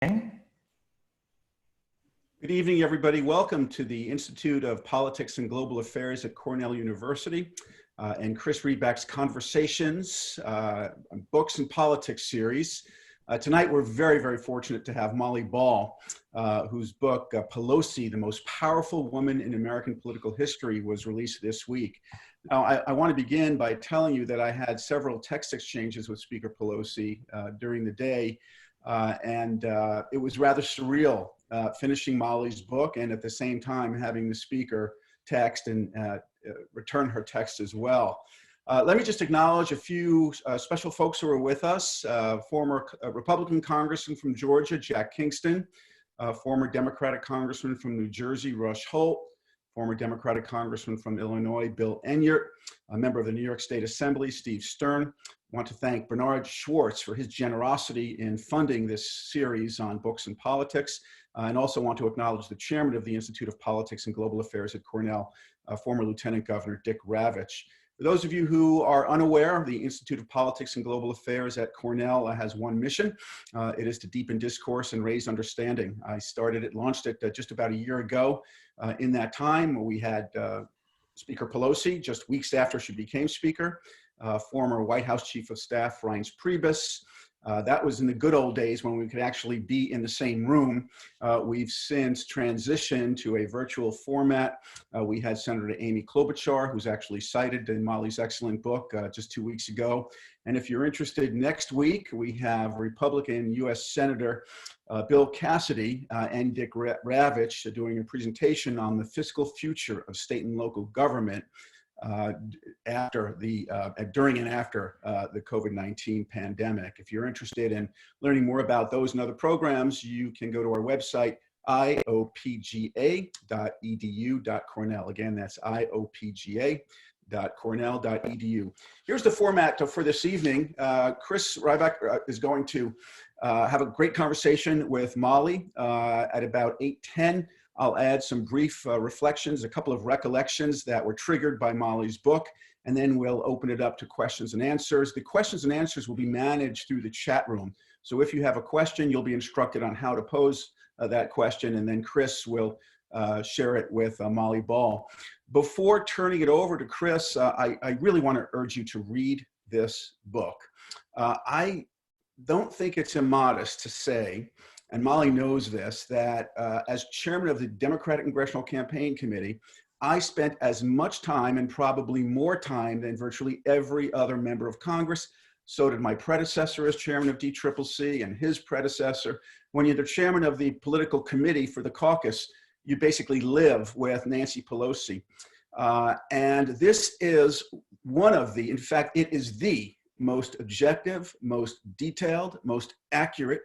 Good evening, everybody. Welcome to the Institute of Politics and Global Affairs at Cornell University and Chris Reedback's Conversations on Books and Politics series. Tonight, we're very fortunate to have Molly Ball, whose book, Pelosi, the Most Powerful Woman in American Political History, was released this week. Now, I want to begin by telling you that I had several text exchanges with Speaker Pelosi during the day, and it was rather surreal finishing Molly's book and at the same time having the speaker text and return her text as well. Let me just acknowledge a few special folks who are with us. Former Republican Congressman from Georgia, Jack Kingston, former Democratic Congressman from New Jersey, Rush Holt, former Democratic Congressman from Illinois, Bill Enyart, a member of the New York State Assembly, Steve Stern. I want to thank Bernard Schwartz for his generosity in funding this series on books and politics, and also want to acknowledge the chairman of the Institute of Politics and Global Affairs at Cornell, former Lieutenant Governor Dick Ravitch. For those of you who are unaware, the Institute of Politics and Global Affairs at Cornell has one mission. It is to deepen discourse and raise understanding. I launched it just about a year ago. In that time, we had Speaker Pelosi just weeks after she became Speaker, former White House Chief of Staff Reince Priebus. That was in the good old days when we could actually be in the same room. We've since transitioned to a virtual format. We had Senator Amy Klobuchar, who's actually cited in Molly's excellent book just 2 weeks ago. And if you're interested, next week we have Republican U.S. Senator Bill Cassidy and Dick Ravitch doing a presentation on the fiscal future of state and local government during and after the COVID-19 pandemic. If you're interested in learning more about those and other programs, you can go to our website, iopga.edu.cornell. Again, that's iopga.cornell.edu. Here's the format for this evening. Chris Reedback is going to have a great conversation with Molly at about 8:10. I'll add some brief reflections, a couple of recollections that were triggered by Molly's book, and then we'll open it up to questions and answers. The questions and answers will be managed through the chat room. So if you have a question, you'll be instructed on how to pose that question, and then Chris will share it with Molly Ball. Before turning it over to Chris, I really want to urge you to read this book. I don't think it's immodest to say, and Molly knows this, that as chairman of the Democratic Congressional Campaign Committee, I spent as much time and probably more time than virtually every other member of Congress. So did my predecessor as chairman of DCCC and his predecessor. When you're the chairman of the political committee for the caucus, you basically live with Nancy Pelosi. And this is one of in fact, it is the most objective, most detailed, most accurate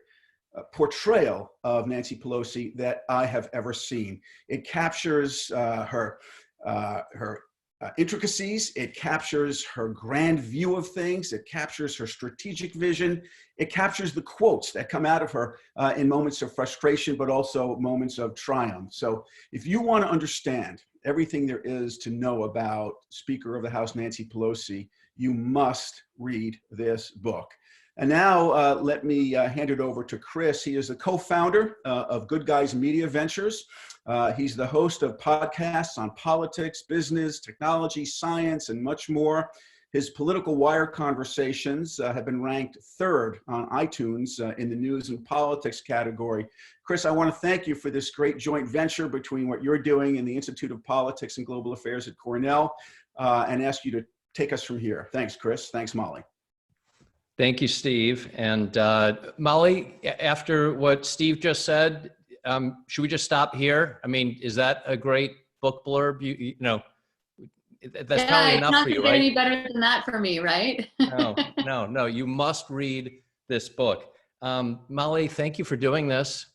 portrayal of Nancy Pelosi that I have ever seen. It captures her intricacies, it captures her grand view of things, it captures her strategic vision, it captures the quotes that come out of her in moments of frustration, but also moments of triumph. So if you want to understand everything there is to know about Speaker of the House Nancy Pelosi, you must read this book. And now let me hand it over to Chris. He is the co-founder of Good Guys Media Ventures. He's the host of podcasts on politics, business, technology, science, and much more. His Political Wire conversations have been ranked 3rd on iTunes in the news and politics category. Chris, I want to thank you for this great joint venture between what you're doing in the Institute of Politics and Global Affairs at Cornell, and ask you to take us from here. Thanks, Chris. Thanks, Molly. Thank you, Steve. And Molly, after what Steve just said, should we just stop here? I mean, is that a great book blurb? You know, that's probably enough for you, right? It's not going to get any better than that for me, right? No. You must read this book. Molly, thank you for doing this.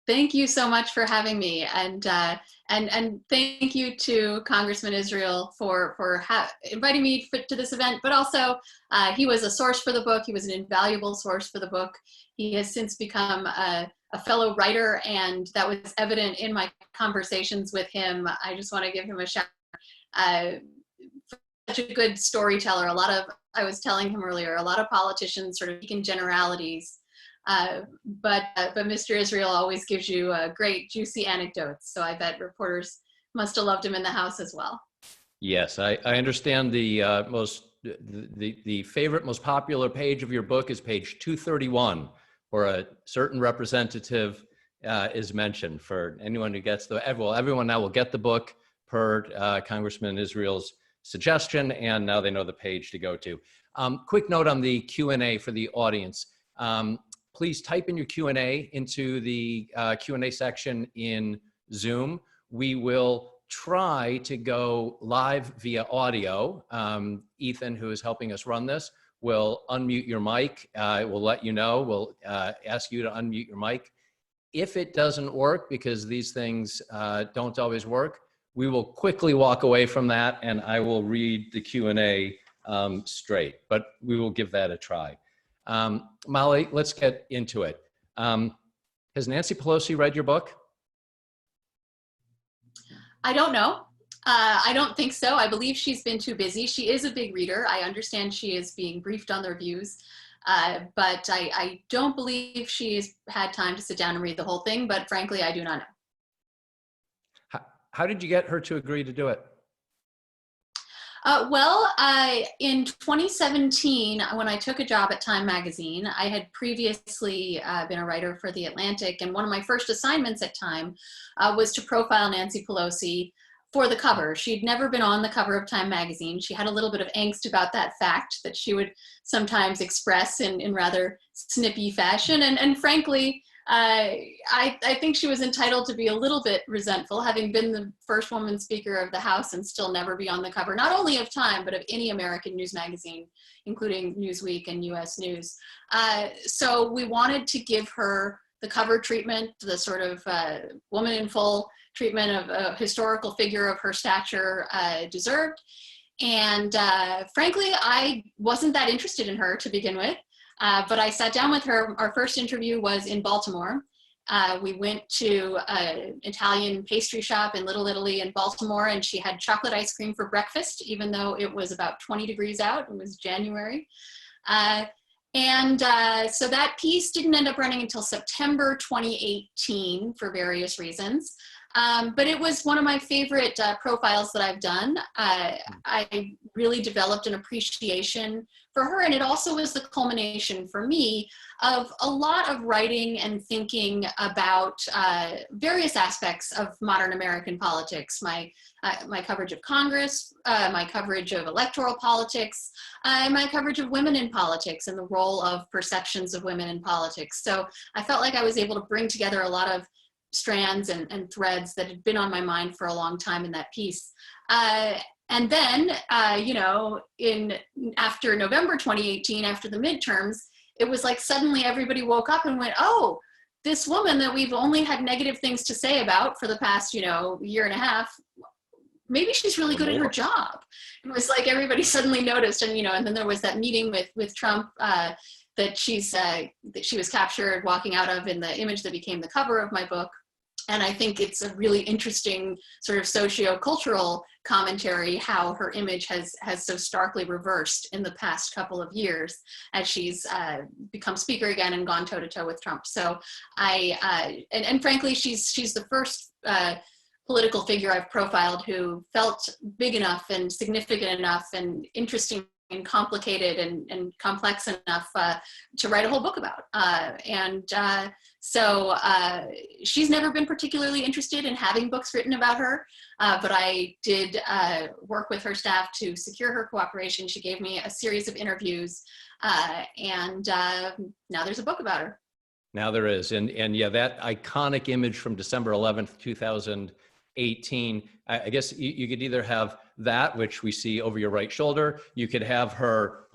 Thank you so much for having me, and thank you to Congressman Israel for inviting me to this event. But also, he was a source for the book. He was an invaluable source for the book. He has since become a fellow writer, and that was evident in my conversations with him. I just want to give him a shout out. Such a good storyteller. I was telling him earlier, a lot of politicians sort of speak in generalities. But Mr. Israel always gives you great, juicy anecdotes. So I bet reporters must have loved him in the House as well. Yes, I understand the the favorite, most popular page of your book is page 231, where a certain representative is mentioned. For anyone who gets everyone now will get the book per Congressman Israel's suggestion, and now they know the page to go to. Quick note on the Q&A for the audience. Please type in your Q&A into the Q&A section in Zoom. We will try to go live via audio. Ethan, who is helping us run this, will unmute your mic. We'll let you know. We'll ask you to unmute your mic. If it doesn't work, because these things don't always work, we will quickly walk away from that and I will read the Q&A straight, but we will give that a try. Molly, let's get into it. Has Nancy Pelosi read your book? I don't know. I don't think so. I believe she's been too busy. She is a big reader. I understand she is being briefed on the reviews, but I don't believe she's had time to sit down and read the whole thing, but frankly, I do not know. How did you get her to agree to do it? Well, in 2017, when I took a job at Time Magazine, I had previously been a writer for The Atlantic, and one of my first assignments at Time was to profile Nancy Pelosi for the cover. She'd never been on the cover of Time Magazine. She had a little bit of angst about that fact that she would sometimes express in rather snippy fashion, and frankly, I think she was entitled to be a little bit resentful, having been the first woman Speaker of the House and still never be on the cover, not only of Time, but of any American news magazine, including Newsweek and US News. So we wanted to give her the cover treatment, the sort of woman in full treatment of a historical figure of her stature deserved. And frankly, I wasn't that interested in her to begin with. But I sat down with her. Our first interview was in Baltimore. We went to an Italian pastry shop in Little Italy in Baltimore, and she had chocolate ice cream for breakfast, even though it was about 20 degrees out. It was January. So that piece didn't end up running until September 2018 for various reasons. But it was one of my favorite profiles that I've done. I really developed an appreciation for her, and it also was the culmination for me of a lot of writing and thinking about various aspects of modern American politics. My coverage of Congress, my coverage of electoral politics, my coverage of women in politics and the role of perceptions of women in politics. So I felt like I was able to bring together a lot of strands and threads that had been on my mind for a long time in that piece. And then, after November 2018, after the midterms, it was like suddenly everybody woke up and went, oh, this woman that we've only had negative things to say about for the past, year and a half, maybe she's really good at her job. It was like everybody suddenly noticed, and and then there was that meeting with Trump that she was captured walking out of in the image that became the cover of my book. And I think it's a really interesting sort of socio-cultural commentary how her image has so starkly reversed in the past couple of years as she's become Speaker again and gone toe-to-toe with Trump. So and frankly, she's the first political figure I've profiled who felt big enough and significant enough and interesting and complicated and complex enough to write a whole book about. So she's never been particularly interested in having books written about her, but I did work with her staff to secure her cooperation. She gave me a series of interviews, and now there's a book about her. Now there is, and yeah, that iconic image from December 11th, 2018, I guess you could either have that, which we see over your right shoulder. You could have her,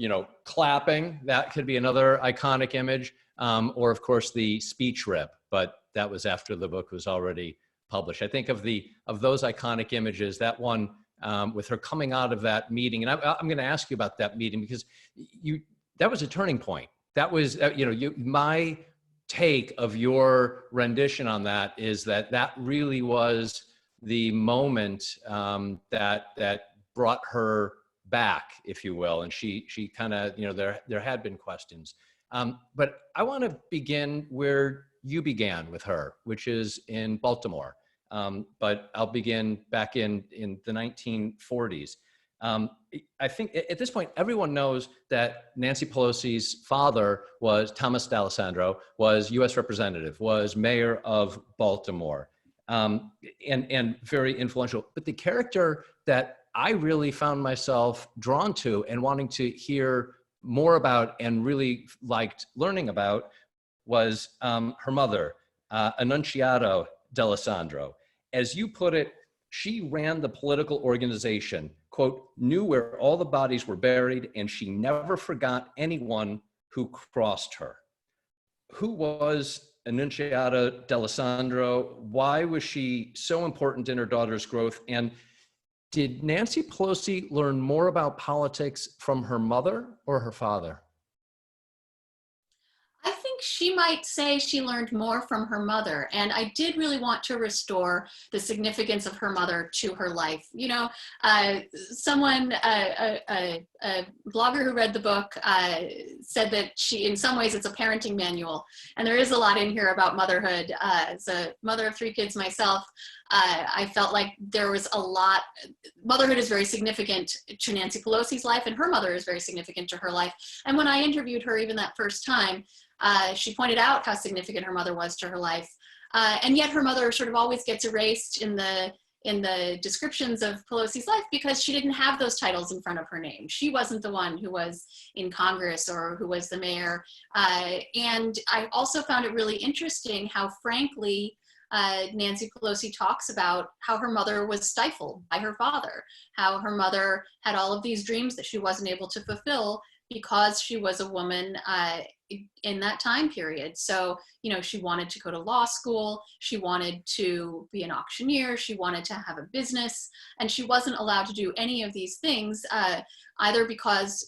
clapping. That could be another iconic image. Or of course the speech rip, but that was after the book was already published. I think of those iconic images, that one with her coming out of that meeting, and I'm going to ask you about that meeting because that was a turning point. That was, my take of your rendition on that is that really was the moment that brought her back, if you will, and she kind of, there had been questions. But I want to begin where you began with her, which is in Baltimore. But I'll begin back in the 1940s. I think at this point, everyone knows that Nancy Pelosi's father was Thomas D'Alessandro, was U.S. representative, was mayor of Baltimore, and very influential. But the character that I really found myself drawn to and wanting to hear more about and really liked learning about was her mother, Annunziata D'Alessandro. As you put it, she ran the political organization, quote, knew where all the bodies were buried, and she never forgot anyone who crossed her. Who was Annunziata D'Alessandro? Why was she so important in her daughter's growth? And did Nancy Pelosi learn more about politics from her mother or her father? I think she might say she learned more from her mother. And I did really want to restore the significance of her mother to her life. You know, a blogger who read the book said that in some ways, it's a parenting manual. And there is a lot in here about motherhood. As a mother of 3 kids myself, I felt like there was a lot. Motherhood is very significant to Nancy Pelosi's life, and her mother is very significant to her life. And when I interviewed her, even that first time, she pointed out how significant her mother was to her life. And yet her mother sort of always gets erased in the descriptions of Pelosi's life because she didn't have those titles in front of her name. She wasn't the one who was in Congress or who was the mayor. And I also found it really interesting how frankly Nancy Pelosi talks about how her mother was stifled by her father, how her mother had all of these dreams that she wasn't able to fulfill because she was a woman in that time period. So, you know, she wanted to go to law school, she wanted to be an auctioneer, she wanted to have a business, and she wasn't allowed to do any of these things, either because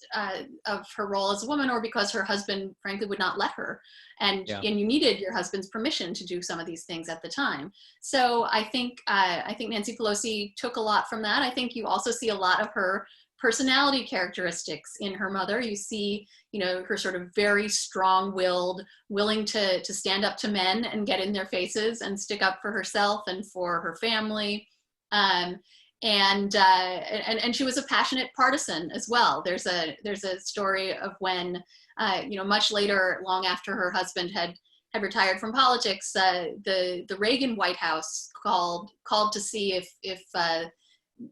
of her role as a woman or because her husband, frankly, would not let her. And you needed your husband's permission to do some of these things at the time. So I think Nancy Pelosi took a lot from that. I think you also see a lot of her personality characteristics in her mother. You see, you know, her sort of very strong-willed, willing to stand up to men and get in their faces and stick up for herself and for her family. And she was a passionate partisan as well. There's a story of when, you know, much later, long after her husband had retired from politics, the Reagan White House called to see if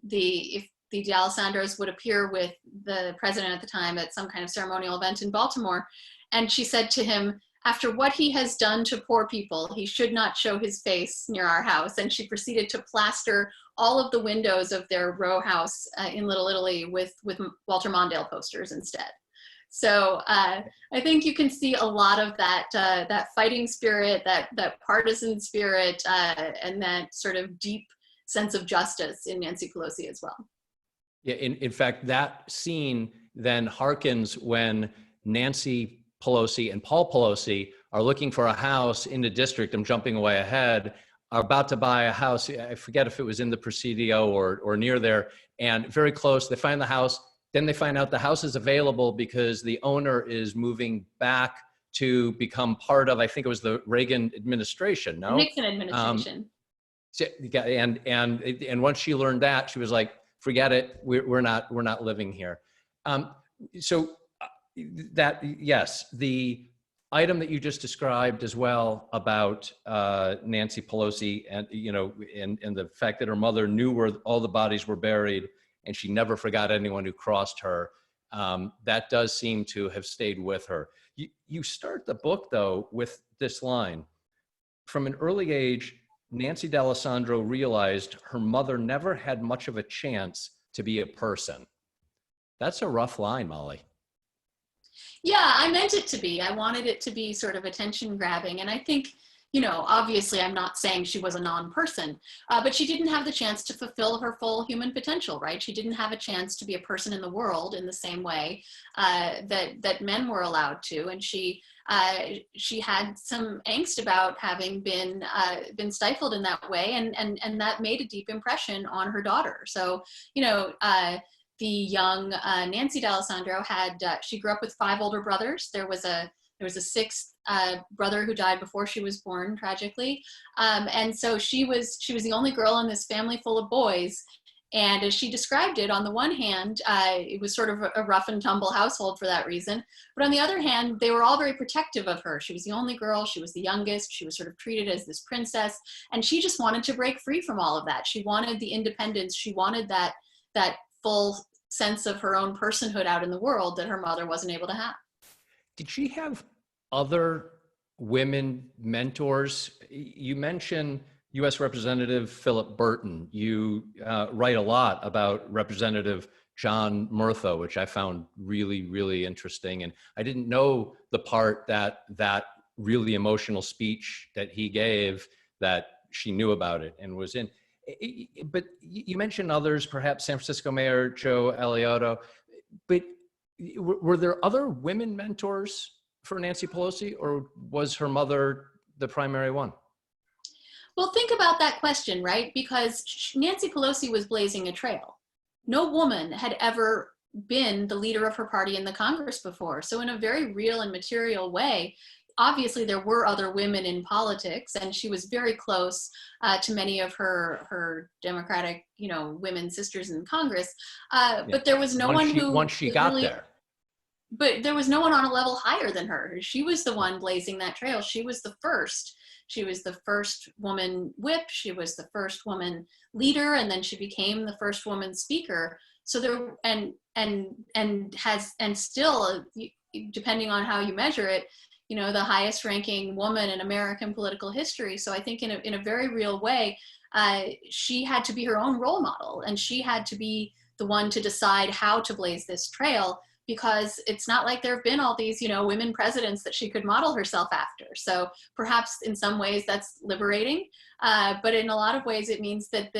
the D'Alessandros would appear with the president at the time at some kind of ceremonial event in Baltimore. And she said to him, after what he has done to poor people, he should not show his face near our house. And she proceeded to plaster all of the windows of their row house in Little Italy with Walter Mondale posters instead. So I think you can see a lot of that fighting spirit, that partisan spirit, and that sort of deep sense of justice in Nancy Pelosi as well. Yeah, in fact, that scene then harkens when Nancy Pelosi and Paul Pelosi are looking for a house in the district. I'm jumping way ahead, are about to buy a house. I forget if it was in the Presidio or near there, and very close. They find the house. Then they find out the house is available because the owner is moving back to become part of, I think it was the Reagan administration, no? Nixon administration. And once she learned that, she was like, forget it. We're not living here. Yes, the item that you just described as well about Nancy Pelosi and and the fact that her mother knew where all the bodies were buried and she never forgot anyone who crossed her. That does seem to have stayed with her. You start the book though with this line: from an early age, Nancy D'Alessandro realized her mother never had much of a chance to be a person. That's a rough line, Molly. Yeah, I meant it to be. I wanted it to be sort of attention grabbing. And I think, obviously I'm not saying she was a non-person, but she didn't have the chance to fulfill her full human potential, right? She didn't have a chance to be a person in the world in the same way that men were allowed to. And she had some angst about having been stifled in that way, and that made a deep impression on her daughter. So, the young Nancy D'Alessandro she grew up with 5 older brothers. There was a There was a sixth brother who died before she was born, tragically. And so she was the only girl in this family full of boys. And as she described it, on the one hand, it was sort of a rough and tumble household for that reason. But on the other hand, they were all very protective of her. She was the only girl. She was the youngest. She was sort of treated as this princess. And she just wanted to break free from all of that. She wanted the independence. She wanted that full sense of her own personhood out in the world that her mother wasn't able to have. Did she have other women mentors? You mentioned U.S. Representative Philip Burton. You write a lot about Representative John Murtha, which I found really, really interesting. And I didn't know the part that really emotional speech that he gave, that she knew about it and was in. But you mentioned others, perhaps San Francisco Mayor Joe Alioto. But were there other women mentors for Nancy Pelosi, or was her mother the primary one? Well, think about that question, right? Because Nancy Pelosi was blazing a trail. No woman had ever been the leader of her party in the Congress before. So in a very real and material way, obviously there were other women in politics, and she was very close to many of her Democratic, women sisters in Congress. But there was no one who once she got really, there. But there was no one on a level higher than her. She was the one blazing that trail. She was the first. She was the first woman whip. She was the first woman leader, and then she became the first woman speaker. So there, and still, depending on how you measure it, the highest ranking woman in American political history. So I think in a very real way, she had to be her own role model, and she had to be the one to decide how to blaze this trail, because it's not like there have been all these, women presidents that she could model herself after. So perhaps in some ways that's liberating, but in a lot of ways it means that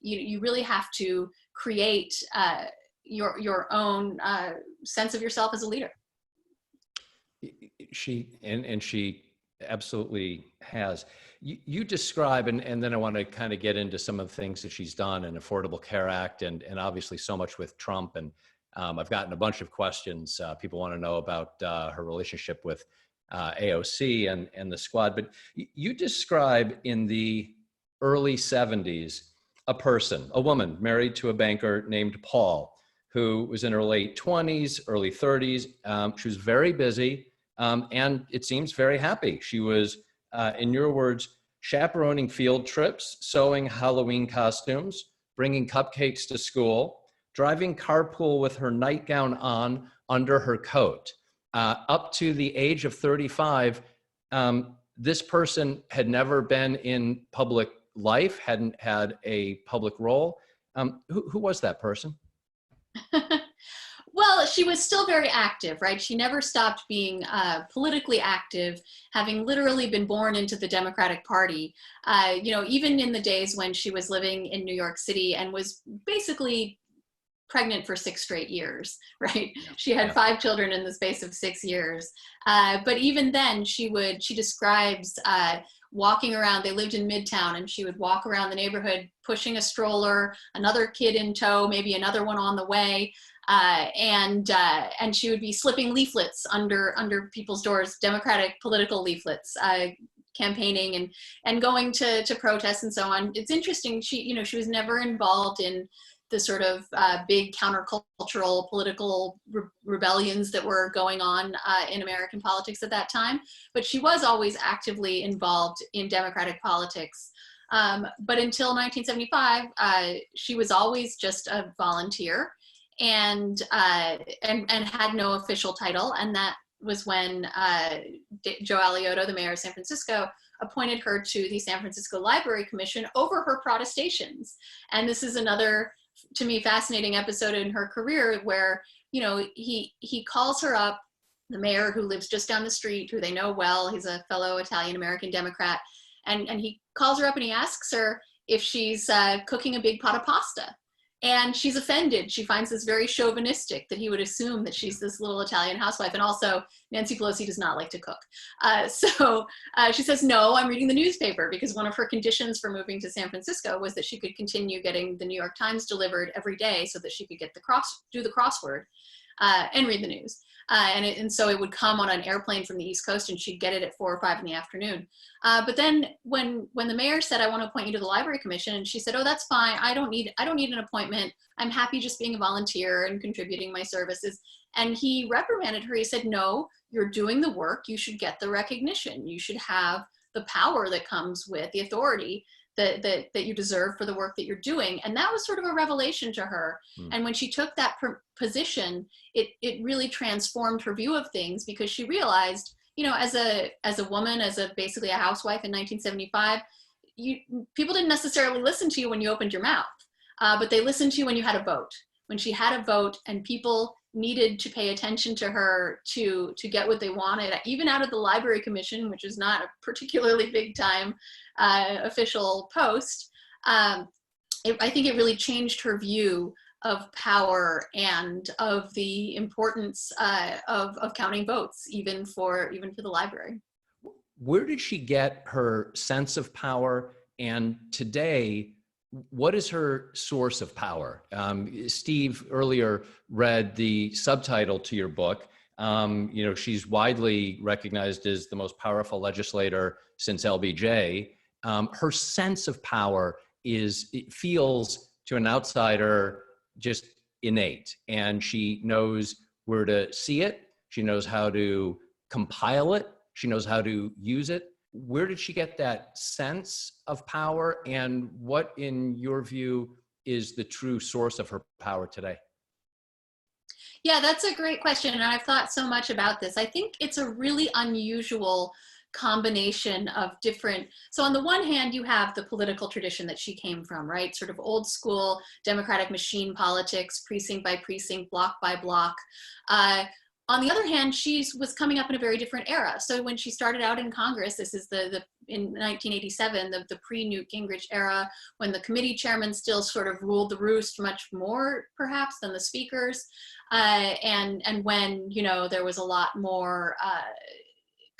you really have to create your own sense of yourself as a leader. She absolutely has. You describe, and then I want to kind of get into some of the things that she's done, and Affordable Care Act, and obviously so much with Trump. And I've gotten a bunch of questions. People want to know about her relationship with AOC and the squad. But you describe in the early 70s a woman married to a banker named Paul, who was in her late 20s, early 30s. She was very busy, and it seems very happy. She was, in your words, chaperoning field trips, sewing Halloween costumes, bringing cupcakes to school, driving carpool with her nightgown on under her coat. Up to the age of 35, this person had never been in public life, hadn't had a public role. Who was that person? Well, she was still very active, right? She never stopped being politically active, having literally been born into the Democratic Party. Even in the days when she was living in New York City and was basically pregnant for 6 straight years, right? Yeah. She had 5 children in the space of 6 years. But even then, she describes walking around. They lived in Midtown, and she would walk around the neighborhood pushing a stroller, another kid in tow, maybe another one on the way. And she would be slipping leaflets under people's doors, Democratic political leaflets, campaigning and going to protests and so on. It's interesting. She was never involved in the sort of big countercultural political rebellions that were going on in American politics at that time, but she was always actively involved in Democratic politics. But until 1975, she was always just a volunteer and had no official title. And that was when Joe Alioto, the mayor of San Francisco, appointed her to the San Francisco Library Commission over her protestations. And this is another, to me, fascinating episode in her career where, he calls her up, the mayor who lives just down the street, who they know well, he's a fellow Italian-American Democrat, and he calls her up and he asks her if she's cooking a big pot of pasta. And she's offended. She finds this very chauvinistic that he would assume that she's this little Italian housewife. And also, Nancy Pelosi does not like to cook. So she says, no, I'm reading the newspaper, because one of her conditions for moving to San Francisco was that she could continue getting the New York Times delivered every day so that she could get do the crossword. and read the news. And so it would come on an airplane from the East Coast, and she'd get it at 4 or 5 in the afternoon. But then when the mayor said, "I want to appoint you to the Library Commission," and she said, "Oh, that's fine. I don't need an appointment. I'm happy just being a volunteer and contributing my services." And he reprimanded her. He said, "No, you're doing the work. You should get the recognition. You should have the power that comes with the authority that you deserve for the work that you're doing." And that was sort of a revelation to her. And when she took that position, it really transformed her view of things, because she realized, as a woman, basically a housewife in 1975, people didn't necessarily listen to you when you opened your mouth, but they listened to you when you had a vote. When she had a vote and people needed to pay attention to her to get what they wanted, even out of the Library Commission, which is not a particularly big time official post, I think it really changed her view of power and of the importance of counting votes, even for the library. Where did she get her sense of power? And today, what is her source of power? Steve earlier read the subtitle to your book. She's widely recognized as the most powerful legislator since LBJ. Her sense of power it feels to an outsider just innate, and she knows where to see it. She knows how to compile it. She knows how to use it. Where did she get that sense of power, and what, in your view, is the true source of her power today? Yeah, that's a great question, and I've thought so much about this. I think it's a really unusual combination of different. So on the one hand, you have the political tradition that she came from, right? Sort of old school democratic machine politics, precinct by precinct, block by block. On the other hand, she was coming up in a very different era. So when she started out in Congress, this is in 1987, the pre-Newt Gingrich era, when the committee chairmen still sort of ruled the roost much more, perhaps, than the speakers, and when there was a lot more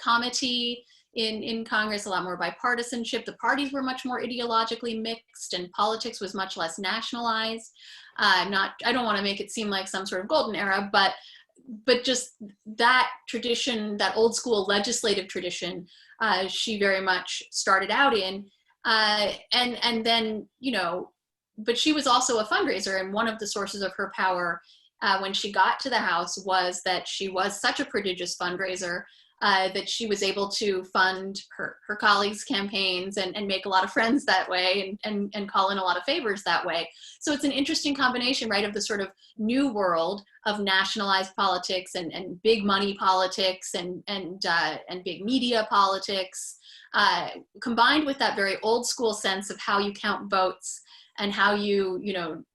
comity in Congress, a lot more bipartisanship. The parties were much more ideologically mixed, and politics was much less nationalized. I don't want to make it seem like some sort of golden era, but just that tradition, that old school legislative tradition, she very much started out in. And then, but she was also a fundraiser, and one of the sources of her power when she got to the House was that she was such a prodigious fundraiser that she was able to fund her colleagues' campaigns and make a lot of friends that way, and call in a lot of favors that way. So it's an interesting combination, right, of the sort of new world of nationalized politics and big money politics and big media politics, combined with that very old school sense of how you count votes and how you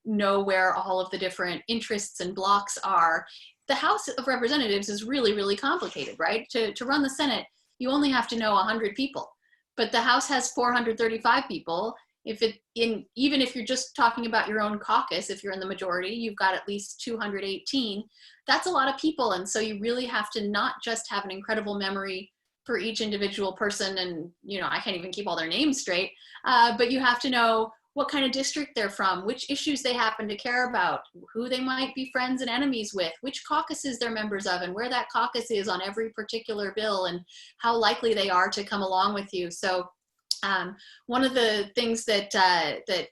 know where all of the different interests and blocks are. The House of Representatives is really, really complicated, right? To run the Senate, you only have to know 100 people, but the House has 435 people. Even if you're just talking about your own caucus, if you're in the majority, you've got at least 218. That's a lot of people, and so you really have to not just have an incredible memory for each individual person, and I can't even keep all their names straight, but you have to know what kind of district they're from, which issues they happen to care about, who they might be friends and enemies with, which caucuses they're members of, and where that caucus is on every particular bill, and how likely they are to come along with you. So one of the things that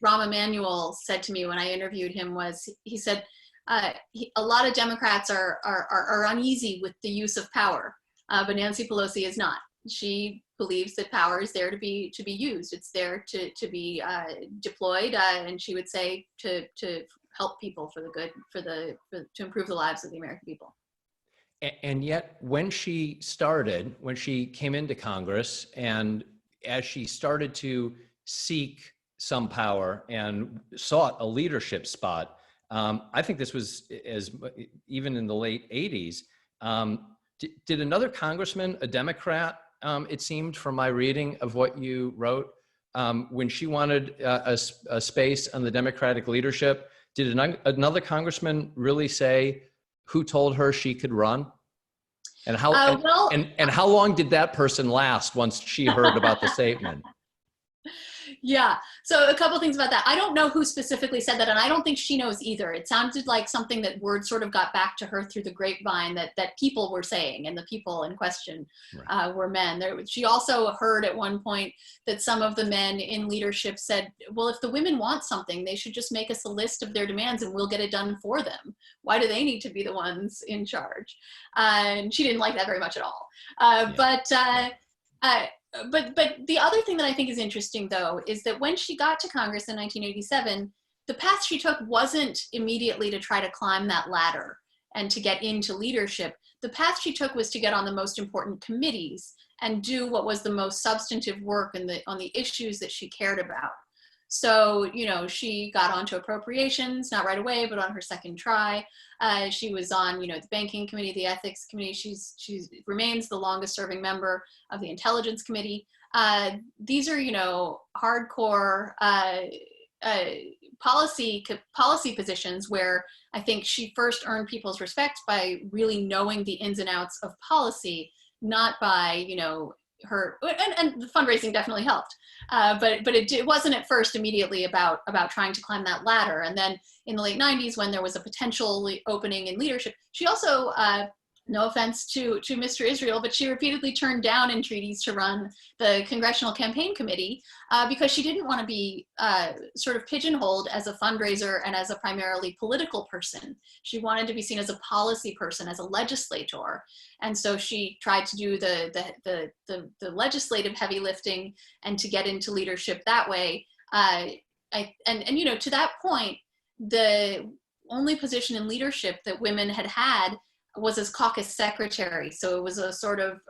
Rahm Emanuel said to me when I interviewed him was, he said, a lot of Democrats are uneasy with the use of power, but Nancy Pelosi is not. She believes that power is there to be used. It's there to be deployed, and she would say to help people for the good, to improve the lives of the American people. And yet, when she came into Congress, and as she started to seek some power and sought a leadership spot, I think this was even in the late 80s. Did another congressman, a Democrat, it seemed from my reading of what you wrote, when she wanted a space on the Democratic leadership, did another congressman really say who told her she could run? And how and how long did that person last once she heard about the statement? Yeah. So a couple things about that. I don't know who specifically said that, and I don't think she knows either. It sounded like something that word sort of got back to her through the grapevine that people were saying, and the people in question were men. She also heard at one point that some of the men in leadership said, well, if the women want something, they should just make us a list of their demands and we'll get it done for them. Why do they need to be the ones in charge? And she didn't like that very much at all. But the other thing that I think is interesting, though, is that when she got to Congress in 1987, the path she took wasn't immediately to try to climb that ladder and to get into leadership. The path she took was to get on the most important committees and do what was the most substantive work on the issues that she cared about. So, you know, she got onto appropriations, not right away, but on her second try. She was on, you know, the banking committee, the ethics committee. She remains the longest serving member of the intelligence committee. These are, you know, hardcore policy positions where I think she first earned people's respect by really knowing the ins and outs of policy, not by, you know, her, and the fundraising definitely helped, but it wasn't at first immediately about trying to climb that ladder. And then in the late 90s, when there was a potential opening in leadership, she also, no offense to Mr. Israel, but she repeatedly turned down entreaties to run the Congressional Campaign Committee because she didn't want to be sort of pigeonholed as a fundraiser and as a primarily political person. She wanted to be seen as a policy person, as a legislator. And so she tried to do the legislative heavy lifting and to get into leadership that way. And you know, to that point, the only position in leadership that women had was as caucus secretary. So it was a sort of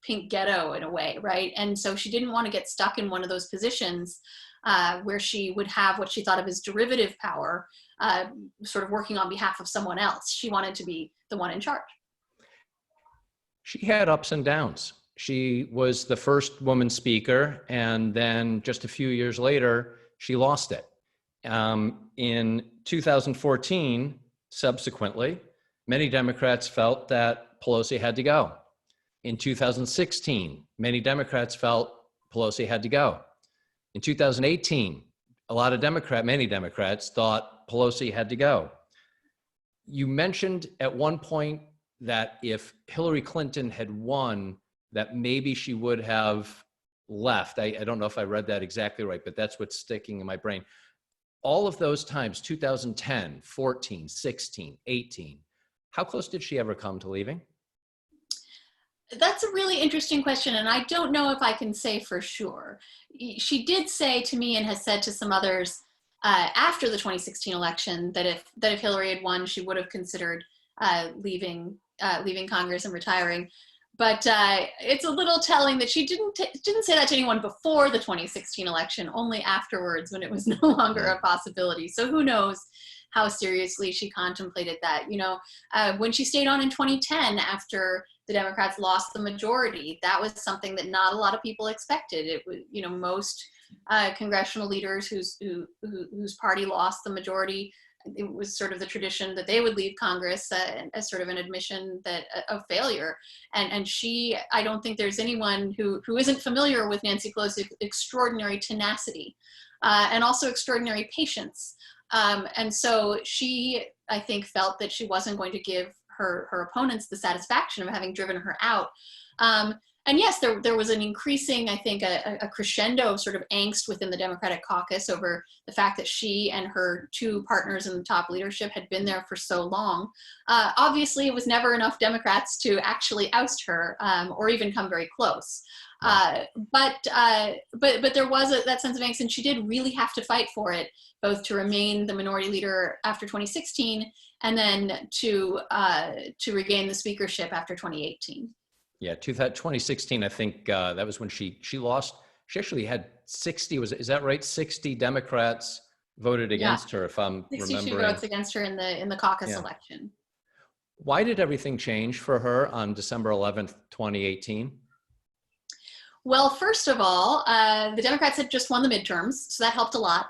pink ghetto in a way, right? And so she didn't want to get stuck in one of those positions where she would have what she thought of as derivative power, sort of working on behalf of someone else. She wanted to be the one in charge. She had ups and downs. She was the first woman speaker, and then just a few years later, she lost it. In 2014, subsequently, many Democrats felt that Pelosi had to go. In 2016, many Democrats felt Pelosi had to go. In 2018, many Democrats thought Pelosi had to go. You mentioned at one point that if Hillary Clinton had won, that maybe she would have left. I don't know if I read that exactly right, but that's what's sticking in my brain. All of those times, 2010, 14, 16, 18, how close did she ever come to leaving? That's a really interesting question, and I don't know if I can say for sure. She did say to me and has said to some others after the 2016 election that if Hillary had won, she would have considered leaving Congress and retiring. But it's a little telling that she didn't say that to anyone before the 2016 election, only afterwards when it was no longer a possibility. So who knows how seriously she contemplated that. You know, when she stayed on in 2010 after the Democrats lost the majority, that was something that not a lot of people expected. It was, you know, most congressional leaders whose party lost the majority, it was sort of the tradition that they would leave Congress as sort of an admission of failure. And she, I don't think there's anyone who isn't familiar with Nancy Pelosi's extraordinary tenacity and also extraordinary patience. And so she, I think, felt that she wasn't going to give her opponents the satisfaction of having driven her out. And yes, there was an increasing, I think, a crescendo of sort of angst within the Democratic caucus over the fact that she and her two partners in the top leadership had been there for so long. Obviously, it was never enough Democrats to actually oust her or even come very close. But there was that sense of angst, and she did really have to fight for it, both to remain the minority leader after 2016 and then to regain the speakership after 2018. Yeah, 2016, I think that was when she lost. She actually had 60, is that right? 60 Democrats voted against her, if I'm 62 remembering. votes against her in the caucus election. Why did everything change for her on December 11th, 2018? Well, first of all, the Democrats had just won the midterms, so that helped a lot.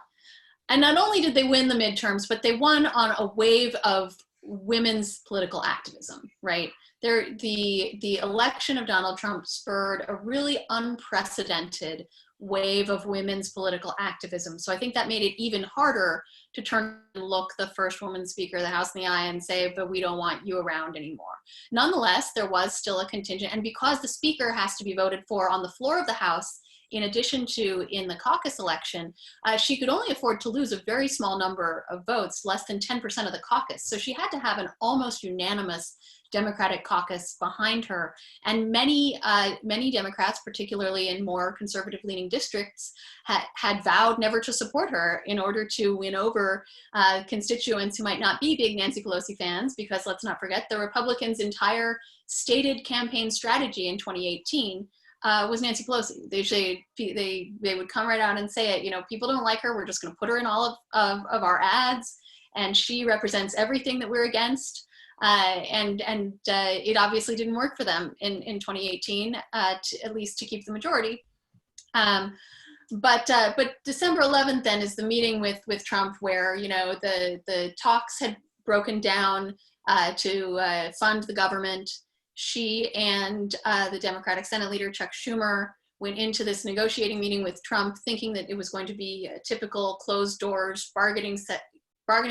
And not only did they win the midterms, but they won on a wave of women's political activism, right? the election of Donald Trump spurred a really unprecedented wave of women's political activism. So I think that made it even harder to turn and look the first woman speaker of the House in the eye and say, but we don't want you around anymore. Nonetheless, there was still a contingent, and because the speaker has to be voted for on the floor of the House, in addition to in the caucus election, she could only afford to lose a very small number of votes, less than 10% of the caucus. So she had to have an almost unanimous Democratic caucus behind her. And many Democrats, particularly in more conservative-leaning districts, had vowed never to support her in order to win over constituents who might not be big Nancy Pelosi fans, because let's not forget, the Republicans' entire stated campaign strategy in 2018 was Nancy Pelosi. They would come right out and say it, you know, people don't like her, we're just gonna put her in all of our ads, and she represents everything that we're against. And it obviously didn't work for them in 2018, at least to keep the majority. But December 11th then is the meeting with Trump, where, you know, the talks had broken down to fund the government. She and the Democratic Senate leader, Chuck Schumer, went into this negotiating meeting with Trump thinking that it was going to be a typical closed doors bargaining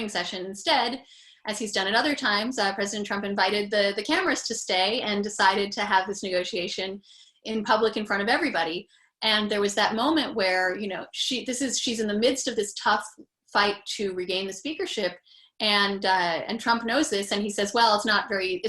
session. Instead, as he's done at other times, President Trump invited the cameras to stay and decided to have this negotiation in public in front of everybody. And there was that moment where, you know, she's in the midst of this tough fight to regain the speakership. And Trump knows this, and he says, well, it's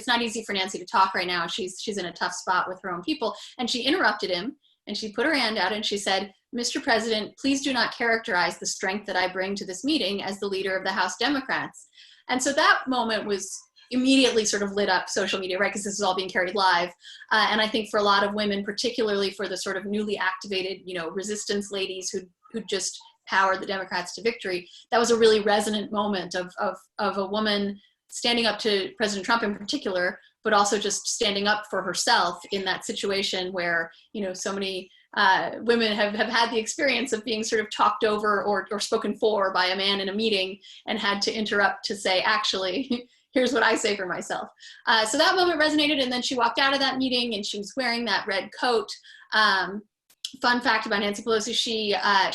not easy for Nancy to talk right now. She's in a tough spot with her own people. And she interrupted him, and she put her hand out and she said, Mr. President, please do not characterize the strength that I bring to this meeting as the leader of the House Democrats. And so that moment was immediately sort of lit up social media, right? Because this is all being carried live. And I think for a lot of women, particularly for the sort of newly activated, you know, resistance ladies who just powered the Democrats to victory, that was a really resonant moment of a woman standing up to President Trump in particular, but also just standing up for herself in that situation where, you know, so many women have had the experience of being sort of talked over or spoken for by a man in a meeting and had to interrupt to say, actually, here's what I say for myself. So that moment resonated, and then she walked out of that meeting and she was wearing that red coat. Fun fact about Nancy Pelosi, she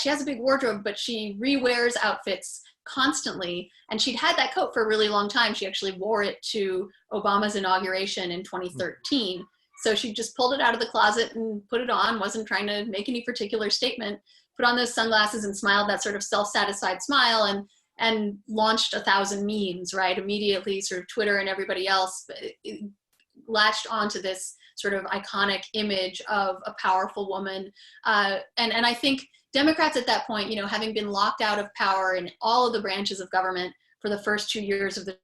has a big wardrobe, but she rewears outfits constantly, and she'd had that coat for a really long time. She actually wore it to Obama's inauguration in 2013. So she just pulled it out of the closet and put it on, wasn't trying to make any particular statement, put on those sunglasses and smiled that sort of self-satisfied smile, and launched 1,000 memes, right? Immediately, sort of Twitter and everybody else latched onto this sort of iconic image of a powerful woman. And I think Democrats at that point, you know, having been locked out of power in all of the branches of government for the first 2 years of the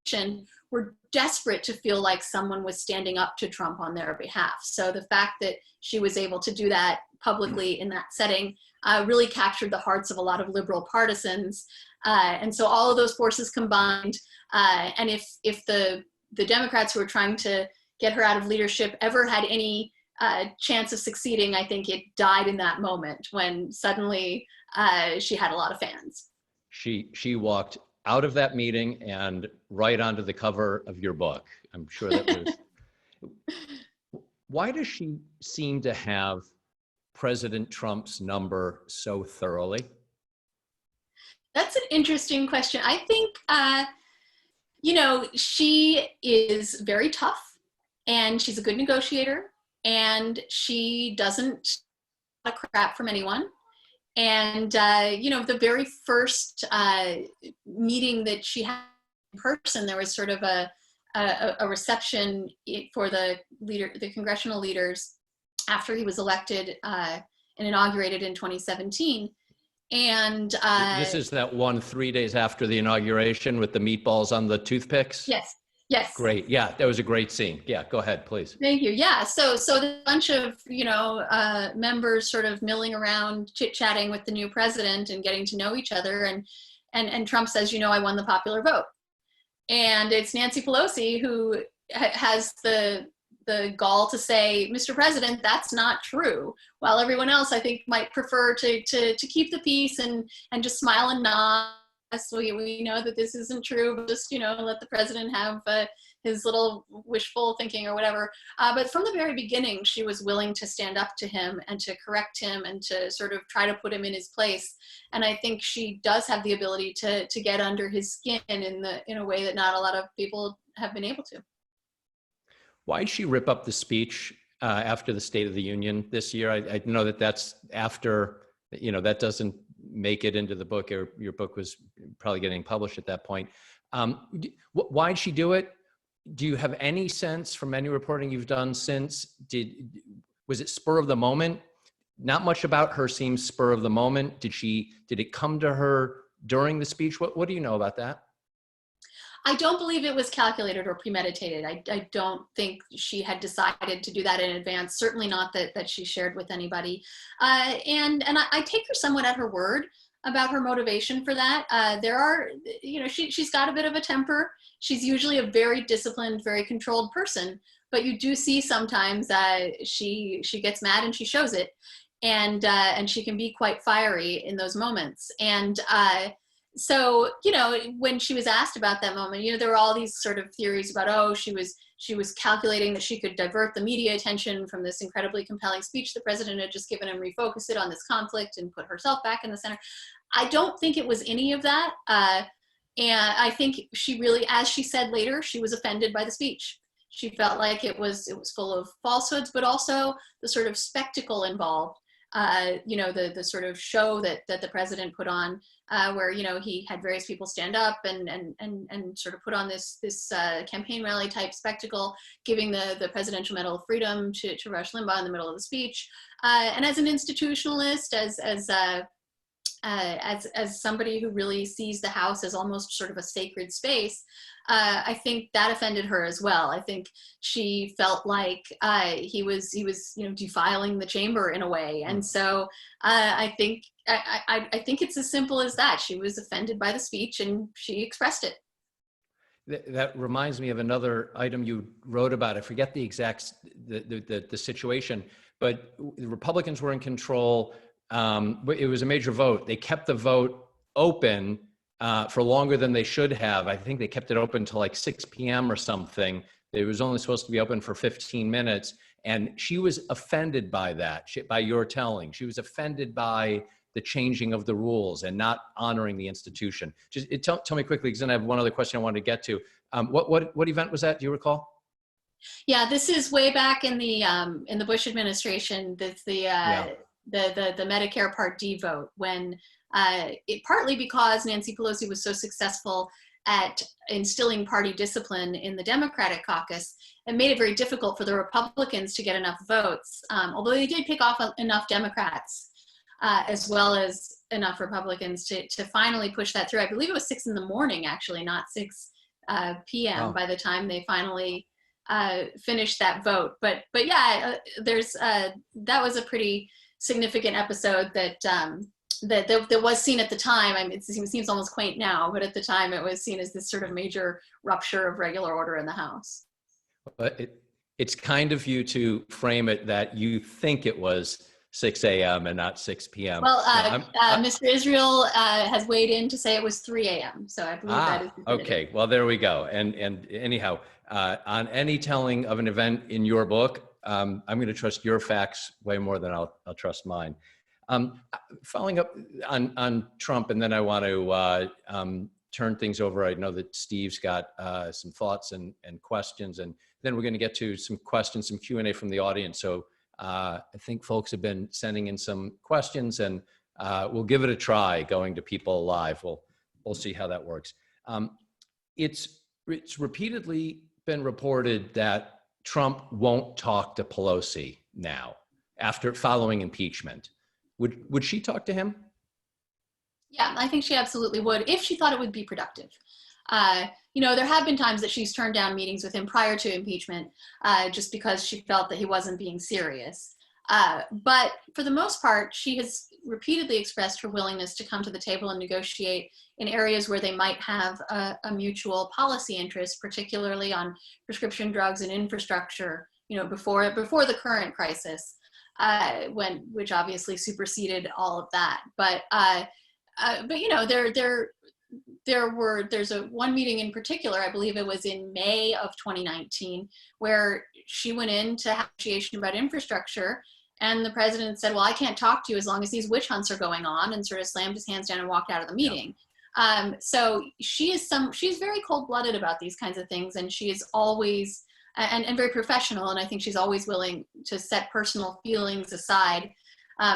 election, were desperate to feel like someone was standing up to Trump on their behalf. So the fact that she was able to do that publicly in that setting really captured the hearts of a lot of liberal partisans. And so all of those forces combined, and if the Democrats who were trying to get her out of leadership ever had any chance of succeeding, I think it died in that moment when suddenly she had a lot of fans. She walked out of that meeting and right onto the cover of your book. I'm sure that was. Why does she seem to have President Trump's number so thoroughly? That's an interesting question. I think, you know, she is very tough, and she's a good negotiator, and she doesn't take crap from anyone. And, you know, the very first meeting that she had in person, there was sort of a reception for the congressional leaders after he was elected and inaugurated in 2017. And this is that one 3 days after the inauguration with the meatballs on the toothpicks? Yes. Yes. Great. Yeah, that was a great scene. Yeah, go ahead, please. Thank you. Yeah. So the bunch of, you know, members sort of milling around, chit-chatting with the new president and getting to know each other. And Trump says, you know, I won the popular vote. And it's Nancy Pelosi who has the gall to say, Mr. President, that's not true. While everyone else, I think, might prefer to keep the peace and just smile and nod. So we know that this isn't true, but just, you know, let the president have his little wishful thinking or whatever. But from the very beginning, she was willing to stand up to him and to correct him and to sort of try to put him in his place. And I think she does have the ability to get under his skin in a way that not a lot of people have been able to. Why did she rip up the speech after the State of the Union this year? I know that that's after, that doesn't make it into the book, or your book was probably getting published at that point. Why did she do it? Do you have any sense from any reporting you've done since? Was it spur of the moment? Not much about her seems spur of the moment. Did it come to her during the speech? What do you know about that? I don't believe it was calculated or premeditated. I don't think she had decided to do that in advance. Certainly not that she shared with anybody. And I take her somewhat at her word about her motivation for that. She's got a bit of a temper. She's usually a very disciplined, very controlled person, but you do see sometimes she gets mad and she shows it, and she can be quite fiery in those moments. And so, when she was asked about that moment, there were all these sort of theories about, oh, she was calculating that she could divert the media attention from this incredibly compelling speech the president had just given and refocus it on this conflict and put herself back in the center. I don't think it was any of that. And I think she really, as she said later, she was offended by the speech. She felt like it was full of falsehoods, but also the sort of spectacle involved. The sort of show that the president put on, where he had various people stand up and sort of put on this campaign rally type spectacle, giving the Presidential Medal of Freedom to Rush Limbaugh in the middle of the speech. And as an institutionalist, as somebody who really sees the House as almost sort of a sacred space, I think that offended her as well. I think she felt like he was defiling the chamber in a way, and so I think it's as simple as that. She was offended by the speech and she expressed it. That reminds me of another item you wrote about. I forget the exact the situation, but the Republicans were in control. It was a major vote. They kept the vote open for longer than they should have. I think they kept it open till like 6 p.m. or something. It was only supposed to be open for 15 minutes. And she was offended by that, by your telling. She was offended by the changing of the rules and not honoring the institution. Tell me quickly, because then I have one other question I wanted to get to. What event was that? Do you recall? Yeah, this is way back in the Bush administration. That's the Medicare Part D vote, when partly because Nancy Pelosi was so successful at instilling party discipline in the Democratic caucus, it made it very difficult for the Republicans to get enough votes, although they did pick off enough Democrats as well as enough Republicans to finally push that through. I believe it was 6 a.m, actually, not 6 p.m. Oh. by the time they finally finished that vote. But yeah, that was a pretty significant episode that was seen at the time. I mean, it seems almost quaint now, but at the time it was seen as this sort of major rupture of regular order in the House. But it's kind of you to frame it that you think it was 6 a.m. and not 6 p.m. Well, Mr. Israel has weighed in to say it was 3 a.m. So I believe that is definitive. Okay. Well, there we go. And anyhow, on any telling of an event in your book, I'm going to trust your facts way more than I'll trust mine. Following up on Trump, and then I want to turn things over. I know that Steve's got some thoughts and questions, and then we're going to get to some questions, some Q&A from the audience. So I think folks have been sending in some questions, and we'll give it a try going to people live. We'll see how that works. It's repeatedly been reported that Trump won't talk to Pelosi now after following impeachment. Would she talk to him? Yeah, I think she absolutely would, if she thought it would be productive. There have been times that she's turned down meetings with him prior to impeachment just because she felt that he wasn't being serious. But for the most part, she has repeatedly expressed her willingness to come to the table and negotiate in areas where they might have a mutual policy interest, particularly on prescription drugs and infrastructure, before the current crisis, which obviously superseded all of that. But there's one meeting in particular, I believe it was in May of 2019, where she went in to have a negotiation about infrastructure, and the president said, well, I can't talk to you as long as these witch hunts are going on, and sort of slammed his hands down and walked out of the meeting. So she's very cold-blooded about these kinds of things, and she is always, and very professional, and I think she's always willing to set personal feelings aside.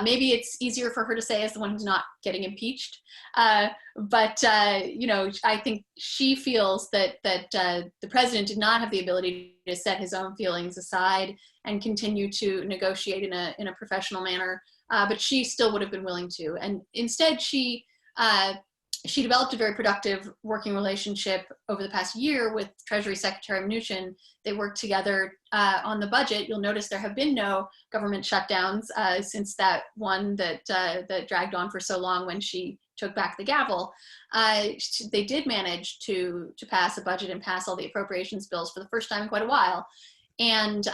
Maybe it's easier for her to say as the one who's not getting impeached, but you know, I think she feels that the president did not have the ability to set his own feelings aside and continue to negotiate in a professional manner, but she still would have been willing to. And instead, she developed a very productive working relationship over the past year with Treasury Secretary Mnuchin. They worked together on the budget. You'll notice there have been no government shutdowns since that one that dragged on for so long when she took back the gavel. They did manage to pass a budget and pass all the appropriations bills for the first time in quite a while. And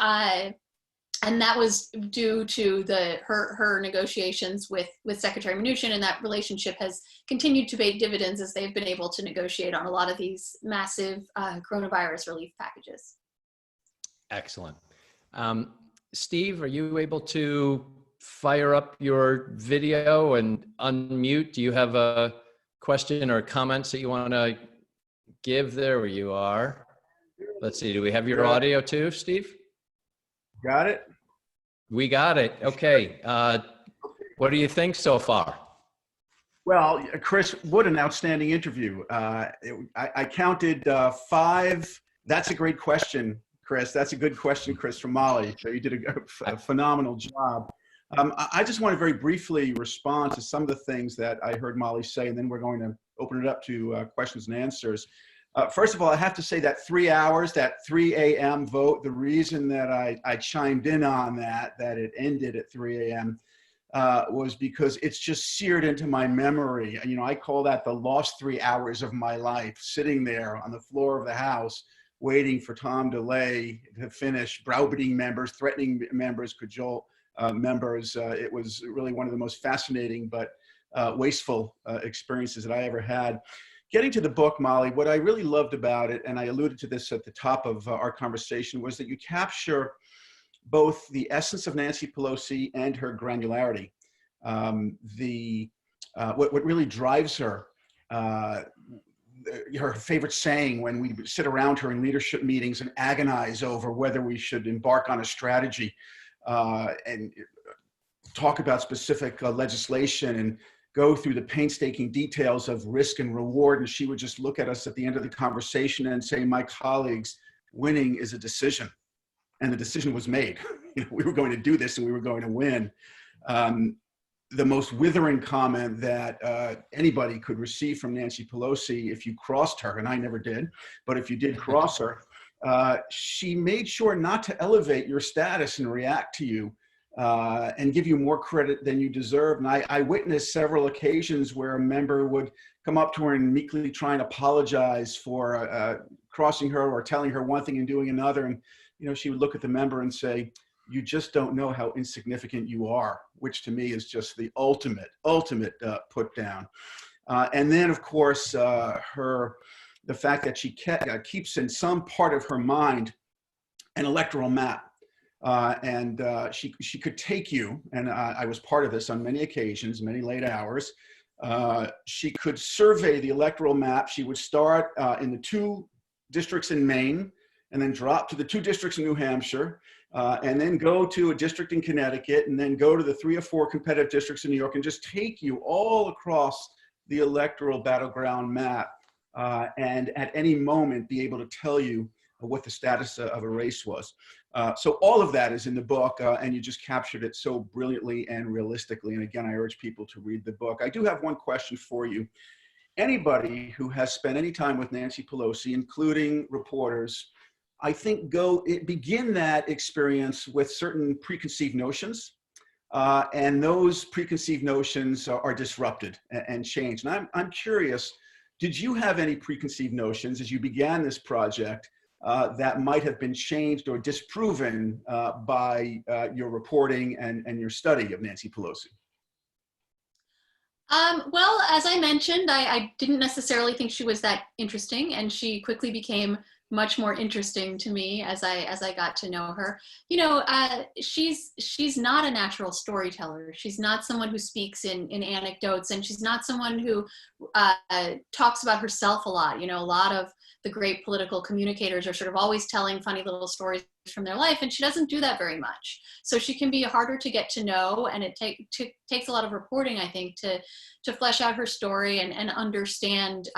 that was due to her negotiations with Secretary Mnuchin, and that relationship has continued to pay dividends as they've been able to negotiate on a lot of these massive coronavirus relief packages. Excellent. Steve, are you able to fire up your video and unmute? Do you have a question or comments that you want to give? There you are. Let's see, do we have your audio too, Steve? Got it? We got it. Okay. What do you think so far? Well, Chris, what an outstanding interview. I counted 5. That's a great question, Chris. That's a good question, Chris, from Molly. So you did a phenomenal job. I just want to very briefly respond to some of the things that I heard Molly say, and then we're going to open it up to questions and answers. First of all, I have to say that 3 hours, that 3 a.m. vote, the reason that I chimed in on that it ended at 3 a.m. Was because it's just seared into my memory. You know, I call that the lost 3 hours of my life, sitting there on the floor of the House, waiting for Tom DeLay to finish, browbeating members, threatening members, cajole members. It was really one of the most fascinating but wasteful experiences that I ever had. Getting to the book, Molly, what I really loved about it, and I alluded to this at the top of our conversation, was that you capture both the essence of Nancy Pelosi and her granularity. What really drives her, her favorite saying when we sit around her in leadership meetings and agonize over whether we should embark on a strategy and talk about specific legislation and go through the painstaking details of risk and reward, and she would just look at us at the end of the conversation and say, my colleagues, winning is a decision. And the decision was made. You know, we were going to do this and we were going to win. The most withering comment that anybody could receive from Nancy Pelosi if you crossed her, and I never did, but if you did cross her, she made sure not to elevate your status and react to you and give you more credit than you deserve. And I witnessed several occasions where a member would come up to her and meekly try and apologize for crossing her or telling her one thing and doing another. And, you know, she would look at the member and say, you just don't know how insignificant you are, which to me is just the ultimate put down. And then, of course, the fact that she keeps in some part of her mind an electoral map. She could take you, and I was part of this on many occasions, many late hours. She could survey the electoral map. She would start in the 2 districts in Maine, and then drop to the 2 districts in New Hampshire, and then go to a district in Connecticut, and then go to the 3 or 4 competitive districts in New York, and just take you all across the electoral battleground map, and at any moment be able to tell you what the status of a race was. So all of that is in the book, and you just captured it so brilliantly and realistically. And again, I urge people to read the book. I do have one question for you. Anybody who has spent any time with Nancy Pelosi, including reporters, I think begin that experience with certain preconceived notions, and those preconceived notions are disrupted and changed. And I'm curious, did you have any preconceived notions as you began this project that might have been changed or disproven by your reporting and your study of Nancy Pelosi? Well, as I mentioned, I didn't necessarily think she was that interesting, and she quickly became much more interesting to me as I got to know her. You know, she's not a natural storyteller. She's not someone who speaks in anecdotes, and she's not someone who talks about herself a lot. You know, a lot of the great political communicators are sort of always telling funny little stories from their life, and she doesn't do that very much. So she can be harder to get to know, and it takes a lot of reporting, I think, to flesh out her story and understand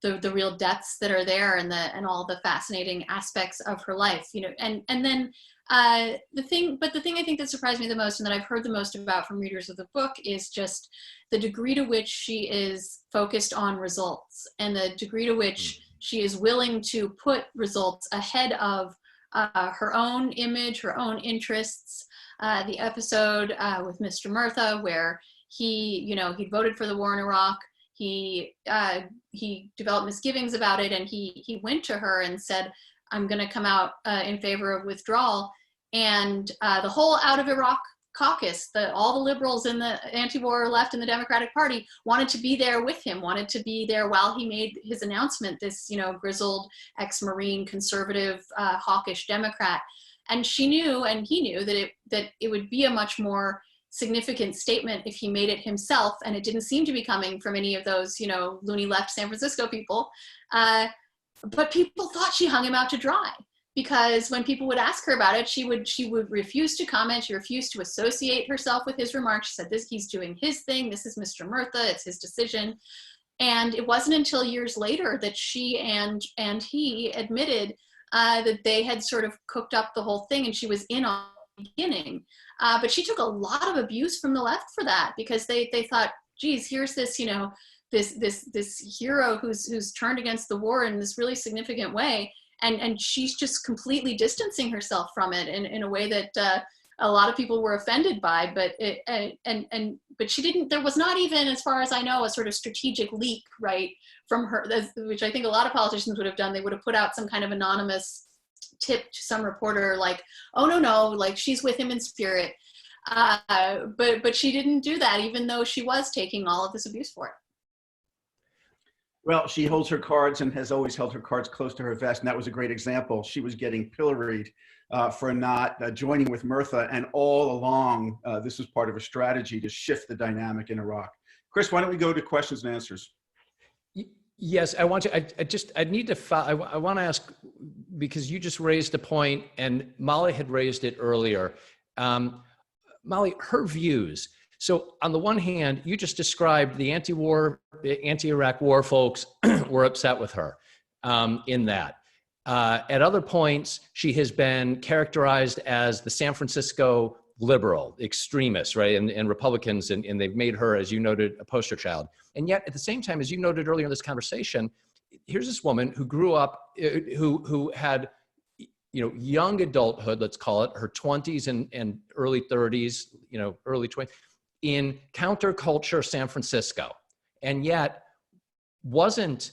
the real depths that are there and all the fascinating aspects of her life. You know, and then the thing I think that surprised me the most, and that I've heard the most about from readers of the book, is just the degree to which she is focused on results, and the degree to which she is willing to put results ahead of her own image, her own interests. The episode with Mr. Murtha, where he voted for the war in Iraq. He developed misgivings about it, and he went to her and said, "I'm going to come out in favor of withdrawal." And the whole Out of Iraq caucus, all the liberals in the anti-war left in the Democratic Party wanted to be there with him, wanted to be there while he made his announcement, this, grizzled ex-Marine, conservative, hawkish Democrat. And she knew, and he knew, that it would be a much more significant statement if he made it himself, and it didn't seem to be coming from any of those, loony left San Francisco people. But people thought she hung him out to dry, because when people would ask her about it, she would refuse to comment. She refused to associate herself with his remarks. She said, he's doing his thing. This is Mr. Murtha. It's his decision. And it wasn't until years later that she and he admitted that they had sort of cooked up the whole thing, and she was in on the beginning. But she took a lot of abuse from the left for that, because they thought, geez, here's this, this hero who's turned against the war in this really significant way. And she's just completely distancing herself from it in a way that a lot of people were offended by. But but she didn't. There was not even, as far as I know, a sort of strategic leak, right, from her, which I think a lot of politicians would have done. They would have put out some kind of anonymous tip to some reporter, like, "Oh no, like she's with him in spirit." But she didn't do that, even though she was taking all of this abuse for it. Well, she holds her cards and has always held her cards close to her vest, and that was a great example. She was getting pilloried for not joining with Murtha, and all along, this was part of a strategy to shift the dynamic in Iraq. Chris, why don't we go to questions and answers? Yes, I want to. I need to. I want to ask, because you just raised a point, and Molly had raised it earlier. Molly, her views. So on the one hand, you just described the anti-Iraq war folks were upset with her in that. At other points, she has been characterized as the San Francisco liberal extremist, right? And Republicans, and they've made her, as you noted, a poster child. And yet, at the same time, as you noted earlier in this conversation, here's this woman who grew up, who had, young adulthood, let's call it, her 20s and early 30s, early 20s, in counterculture San Francisco, and yet wasn't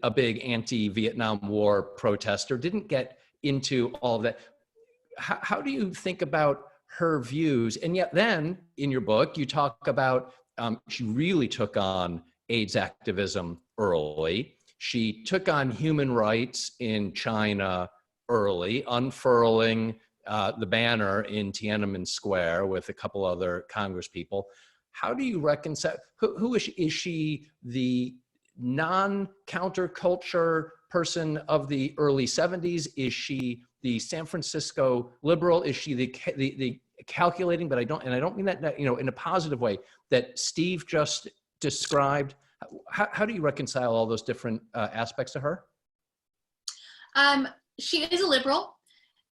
a big anti-Vietnam War protester, didn't get into all of that. How do you think about her views? And yet then, in your book, you talk about she really took on AIDS activism early. She took on human rights in China early, unfurling the banner in Tiananmen Square with a couple other Congress people. How do you reconcile? Who is she? Is she the non-counterculture person of the early 70s? Is she the San Francisco liberal? Is she the calculating? But I don't mean that in a positive way that Steve just described. How do you reconcile all those different aspects to her? She is a liberal,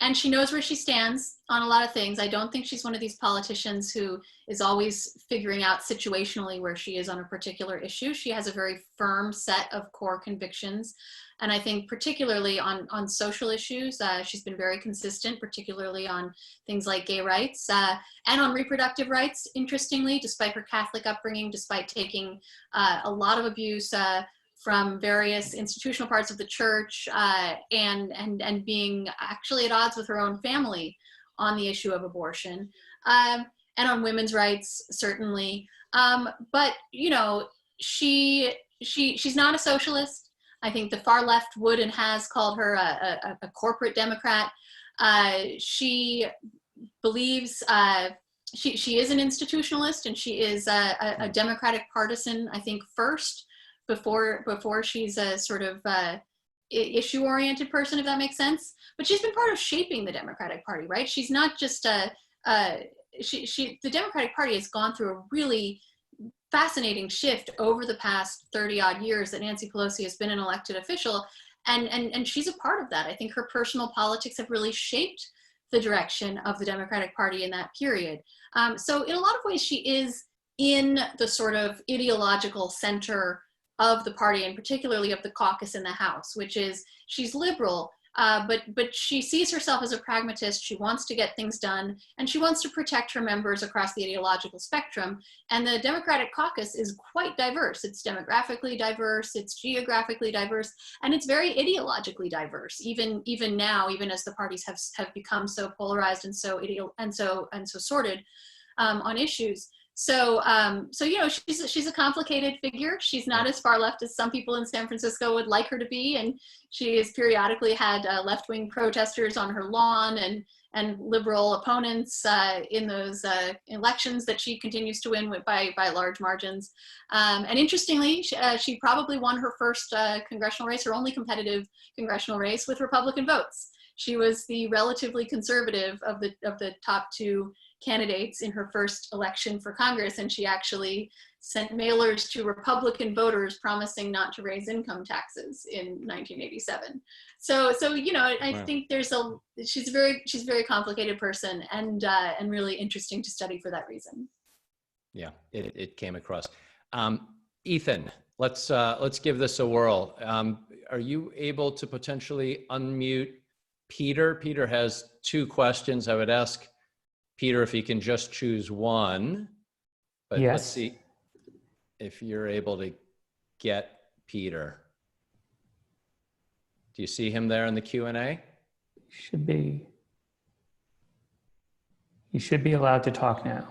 and she knows where she stands on a lot of things. I don't think she's one of these politicians who is always figuring out situationally where she is on a particular issue. She has a very firm set of core convictions. And I think particularly on social issues, she's been very consistent, particularly on things like gay rights and on reproductive rights, interestingly, despite her Catholic upbringing, despite taking a lot of abuse from various institutional parts of the church and being actually at odds with her own family on the issue of abortion, and on women's rights, certainly. But you know, she's not a socialist. I think the far left would and has called her a corporate Democrat. She believes she is an institutionalist, and she is a Democratic partisan, I think, first, before she's a sort of issue-oriented person, if that makes sense. But she's been part of shaping the Democratic Party, right? She's not just the Democratic Party has gone through a really fascinating shift over the past 30-odd years that Nancy Pelosi has been an elected official, and she's a part of that. I think her personal politics have really shaped the direction of the Democratic Party in that period. So in a lot of ways, she is in the sort of ideological center of the party, and particularly of the caucus in the House, which is she's liberal, but she sees herself as a pragmatist. She wants to get things done, and she wants to protect her members across the ideological spectrum. And the Democratic caucus is quite diverse. It's demographically diverse, it's geographically diverse, and it's very ideologically diverse. Even now, even as the parties have become so polarized and so sorted on issues. So you know, she's a complicated figure. She's not as far left as some people in San Francisco would like her to be, and she has periodically had left-wing protesters on her lawn and liberal opponents in those elections that she continues to win by large margins. And interestingly, she probably won her first congressional race, her only competitive congressional race, with Republican votes. She was the relatively conservative of the top two candidates in her first election for Congress, and she actually sent mailers to Republican voters promising not to raise income taxes in 1987. So you know, I think she's a very complicated person, and really interesting to study for that reason. Yeah, it came across. Ethan, let's give this a whirl. Are you able to potentially unmute Peter? Peter has two questions. I would ask Peter if he can just choose one, but yes. Let's see if you're able to get Peter. Do you see him there in the Q&A? He should be allowed to talk now.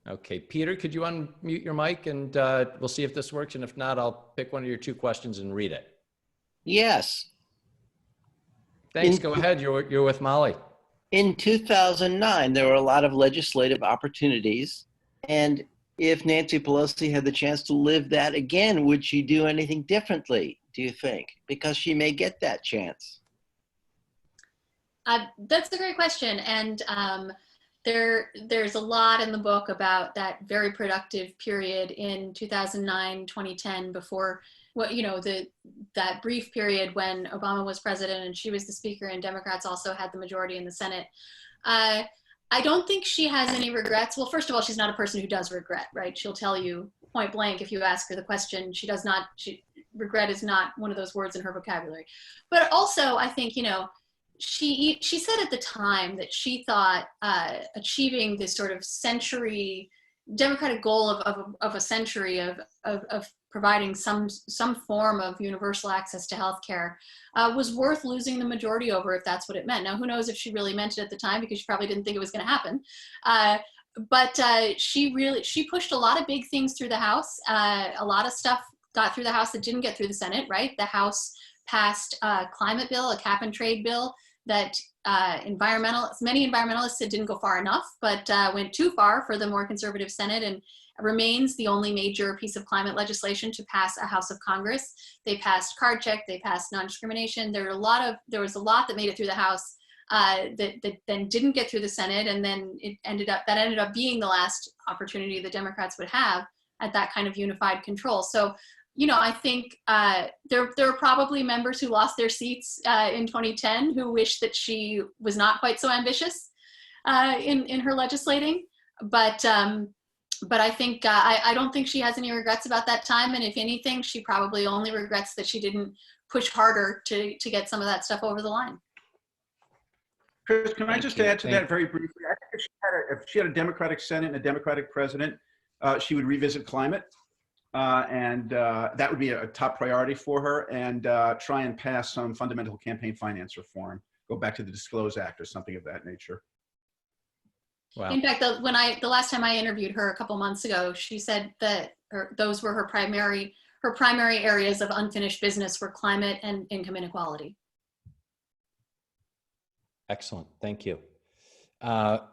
Okay, Peter, could you unmute your mic, and we'll see if this works, and if not, I'll pick one of your two questions and read it. Yes. Thanks, go ahead, you're with Molly. In 2009, there were a lot of legislative opportunities. And if Nancy Pelosi had the chance to live that again, would she do anything differently, do you think? Because she may get that chance. That's a great question. And there's a lot in the book about that very productive period in 2009, 2010, before that brief period when Obama was president and she was the speaker and Democrats also had the majority in the Senate. I don't think she has any regrets. Well, first of all, she's not a person who does regret, right? She'll tell you point blank if you ask her the question. Regret is not one of those words in her vocabulary. But also, I think, you know, she said at the time that she thought achieving this sort of Democratic goal of a century of providing some form of universal access to healthcare was worth losing the majority over, if that's what it meant. Now, who knows if she really meant it at the time, because she probably didn't think it was going to happen. But she pushed a lot of big things through the House. A lot of stuff got through the House that didn't get through the Senate, right? The House passed a climate bill, a cap and trade bill that many environmentalists said didn't go far enough, but went too far for the more conservative Senate, and remains the only major piece of climate legislation to pass a House of Congress. They passed card check, they passed non-discrimination. There was a lot that made it through the House that then didn't get through the Senate, and then it ended up being the last opportunity the Democrats would have at that kind of unified control. So, you know, I think there are probably members who lost their seats in 2010 who wish that she was not quite so ambitious in her legislating, but I think I don't think she has any regrets about that time, and if anything, she probably only regrets that she didn't push harder to get some of that stuff over the line. Chris, can I just add to that very briefly? I think if she had a Democratic Senate and a Democratic president, she would revisit climate, and that would be a top priority for her, and try and pass some fundamental campaign finance reform, go back to the Disclose Act or something of that nature. Wow. In fact, the last time I interviewed her a couple months ago, she said that those were her primary areas of unfinished business were climate and income inequality. Excellent. Thank you. Or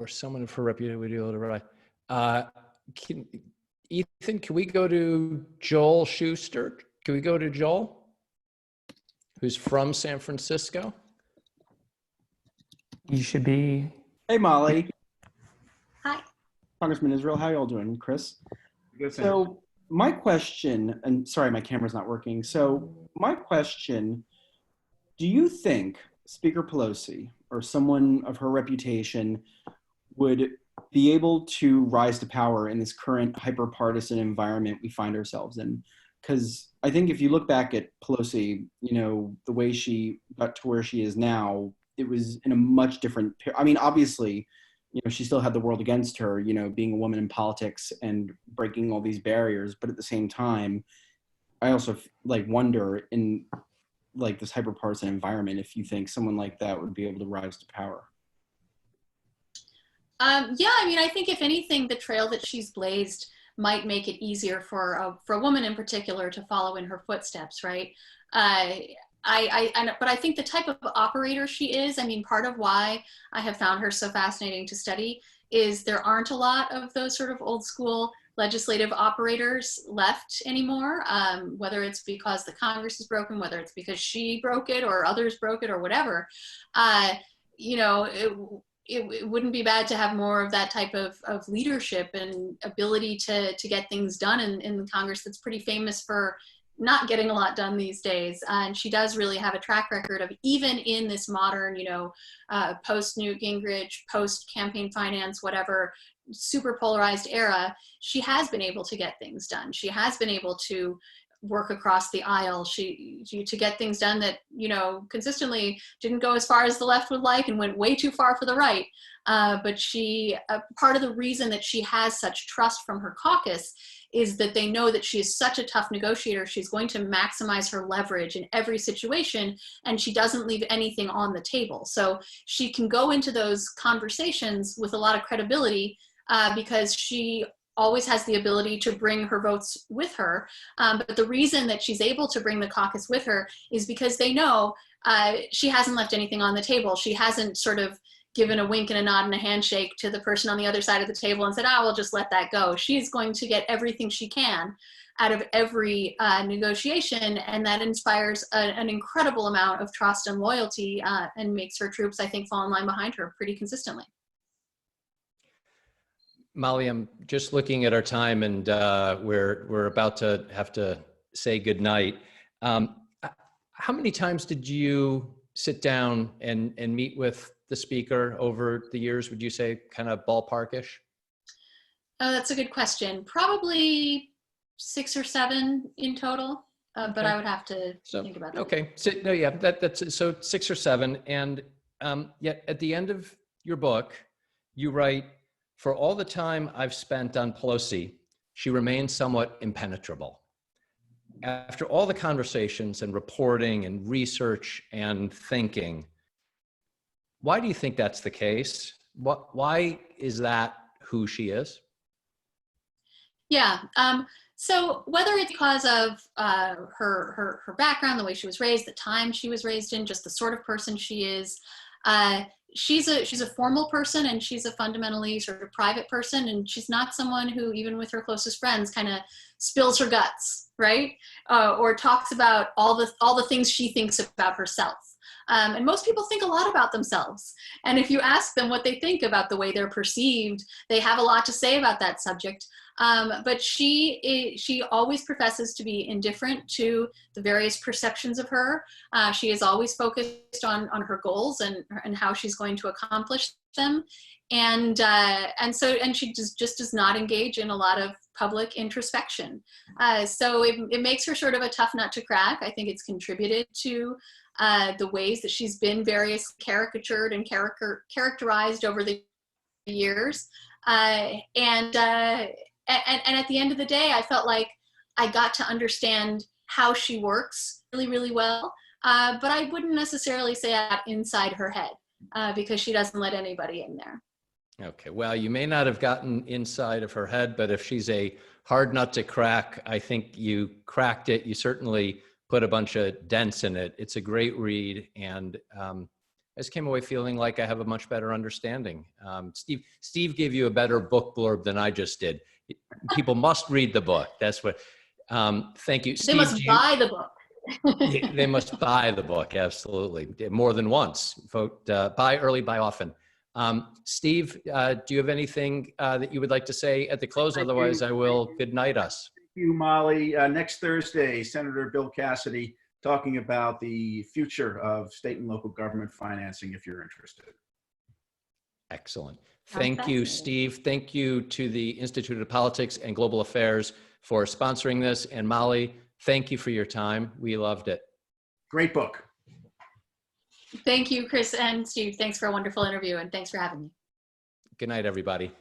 someone of her reputation would be able to write. Ethan, can we go to Joel Schuster? Can we go to Joel, who's from San Francisco? You should be. Hey, Molly. Hi. Congressman Israel, how y'all doing? Chris? Good thing. So my question, and sorry, my camera's not working. So my question, do you think Speaker Pelosi or someone of her reputation would be able to rise to power in this current hyper-partisan environment we find ourselves in? Because I think if you look back at Pelosi, the way she got to where she is now, it was in a much different, I mean, obviously, she still had the world against her, being a woman in politics and breaking all these barriers. But at the same time, I also wonder in this hyper-partisan environment, if you think someone like that would be able to rise to power. Yeah, I mean, I think if anything, the trail that she's blazed might make it easier for a woman in particular to follow in her footsteps, right? But I think the type of operator she is, I mean, part of why I have found her so fascinating to study is there aren't a lot of those sort of old school legislative operators left anymore, whether it's because the Congress is broken, whether it's because she broke it or others broke it or whatever. It wouldn't be bad to have more of that type of leadership and ability to get things done in the Congress that's pretty famous for not getting a lot done these days. And she does really have a track record of, even in this modern, post Newt Gingrich, post campaign finance, whatever, super polarized era, she has been able to get things done. She has been able to work across the aisle to get things done that, consistently didn't go as far as the left would like and went way too far for the right. But part of the reason that she has such trust from her caucus is that they know that she is such a tough negotiator. She's going to maximize her leverage in every situation, and she doesn't leave anything on the table. So she can go into those conversations with a lot of credibility because she always has the ability to bring her votes with her. But the reason that she's able to bring the caucus with her is because they know she hasn't left anything on the table. She hasn't sort of given a wink and a nod and a handshake to the person on the other side of the table and said, we'll just let that go. She's going to get everything she can out of every negotiation, and that inspires an incredible amount of trust and loyalty and makes her troops, I think, fall in line behind her pretty consistently. Molly, I'm just looking at our time, and we're about to have to say goodnight. How many times did you sit down and meet with the speaker over the years, would you say, kind of ballparkish? Oh, that's a good question. Probably 6 or 7 in total, but I would have to think about that. Okay, so, no, yeah, that's so 6 or 7. And yet at the end of your book, you write, "For all the time I've spent on Pelosi, she remains somewhat impenetrable. After all the conversations and reporting and research and thinking, why do you think that's the case? Why is that who she is?" Yeah. So whether it's because of her background, the way she was raised, the time she was raised in, just the sort of person she is, she's a formal person, and she's a fundamentally sort of private person, and she's not someone who, even with her closest friends, kind of spills her guts, right? Or talks about all the things she thinks about herself. And most people think a lot about themselves. And if you ask them what they think about the way they're perceived, they have a lot to say about that subject. But she always professes to be indifferent to the various perceptions of her. She is always focused on her goals and how she's going to accomplish them. And she just does not engage in a lot of public introspection. So it makes her sort of a tough nut to crack. I think it's contributed to the ways that she's been caricatured and characterized over the years. And at the end of the day, I felt like I got to understand how she works really, really well. But I wouldn't necessarily say that inside her head. because she doesn't let anybody in there. Okay, well, you may not have gotten inside of her head, but if she's a hard nut to crack, I think you cracked it. You certainly put a bunch of dents in it. It's a great read, and I just came away feeling like I have a much better understanding. Steve gave you a better book blurb than I just did. People must read the book. That's what. Thank you, Steve. They must buy the book. They must buy the book. Absolutely, more than once. Vote buy early, buy often. Steve, do you have anything that you would like to say at the close? Otherwise, I will good night us. Thank you, Molly. Next Thursday, Senator Bill Cassidy talking about the future of state and local government financing, if you're interested. Excellent. Thank you, Steve. Thank you to the Institute of Politics and Global Affairs for sponsoring this. And Molly, thank you for your time. We loved it. Great book. Thank you, Chris and Steve. Thanks for a wonderful interview, and thanks for having me. Good night, everybody.